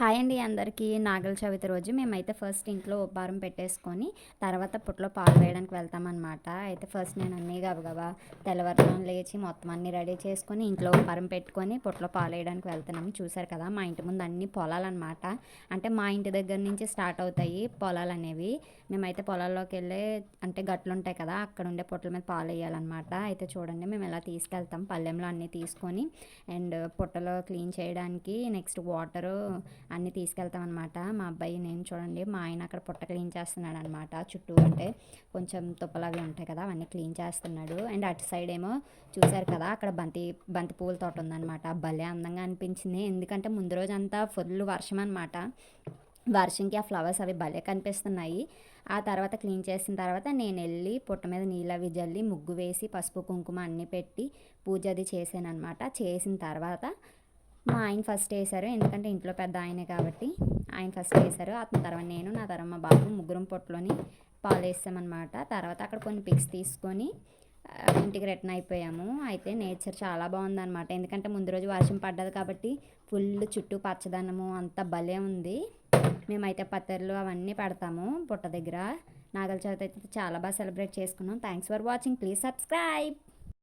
Hi అండి అందరికీ. నాగుల చవితి రోజు మేమైతే ఫస్ట్ ఇంట్లో ఉప్పారం పెట్టేసుకొని తర్వాత పుట్టలో పాలు వేయడానికి వెళ్తామన్నమాట. అయితే ఫస్ట్ నేను అన్నీ గబగబా తెల్లవారుజామున లేచి మొత్తం అన్నీ రెడీ చేసుకొని ఇంట్లో ఉప్పారం పెట్టుకొని పుట్టలో పాలు వేయడానికి వెళ్తున్నాము. చూసారు కదా, మా ఇంటి ముందు అన్ని పొలాలన్నమాట. అంటే మా ఇంటి దగ్గర నుంచి స్టార్ట్ అవుతాయి పొలాలు అనేవి. మేమైతే పొలాల్లోకి వెళ్ళే అంటే గట్లు ఉంటాయి కదా, అక్కడ ఉండే పుట్టల మీద పాలు వేయాలన్నమాట. అయితే చూడండి, మేము ఎలా తీసుకెళ్తాం పల్లెంలో అన్నీ తీసుకొని అండ్ పుట్టలో క్లీన్ చేయడానికి నెక్స్ట్ వాటరు అన్నీ తీసుకెళ్తాం అనమాట. మా అబ్బాయి నేను చూడండి, మా ఆయన అక్కడ పుట్ట క్లీన్ చేస్తున్నాడు అనమాట. చుట్టూ అంటే కొంచెం తుప్పలు అవి ఉంటాయి కదా, అవన్నీ క్లీన్ చేస్తున్నాడు. అండ్ అటు సైడ్ ఏమో చూసారు కదా, అక్కడ బంతి బంతి పూల తోట ఉందన్నమాట. భలే అందంగా అనిపించింది, ఎందుకంటే ముందు రోజు అంతా ఫుల్ వర్షం అనమాట. వర్షంకి ఆ ఫ్లవర్స్ అవి భలే కనిపిస్తున్నాయి. ఆ తర్వాత క్లీన్ చేసిన తర్వాత నేను వెళ్ళి పుట్ట మీద నీళ్ళు అవి జల్లి ముగ్గు వేసి పసుపు కుంకుమ అన్నీ పెట్టి పూజ అది చేశాను అనమాట. చేసిన తర్వాత మా ఆయన ఫస్ట్ వేశారు, ఎందుకంటే ఇంట్లో పెద్ద ఆయనే కాబట్టి ఆయన ఫస్ట్ వేశారు. అతని తర్వాత నేను, నా తర్వాత మా బాబు ముగ్గురం పొట్టులోని పాలు వేసామన్నమాట. తర్వాత అక్కడ కొన్ని పిక్స్ తీసుకొని ఇంటికి రిటర్న్ అయిపోయాము. అయితే నేచర్ చాలా బాగుందన్నమాట, ఎందుకంటే ముందు రోజు వర్షం పడ్డది కాబట్టి ఫుల్ చుట్టూ పచ్చదనము అంతా భలే ఉంది. మేమైతే పత్తర్లు అవన్నీ పెడతాము పుట్ట దగ్గర. నాగల చవితి అయితే చాలా బాగా సెలబ్రేట్ చేసుకున్నాం. Thanks for watching, please subscribe.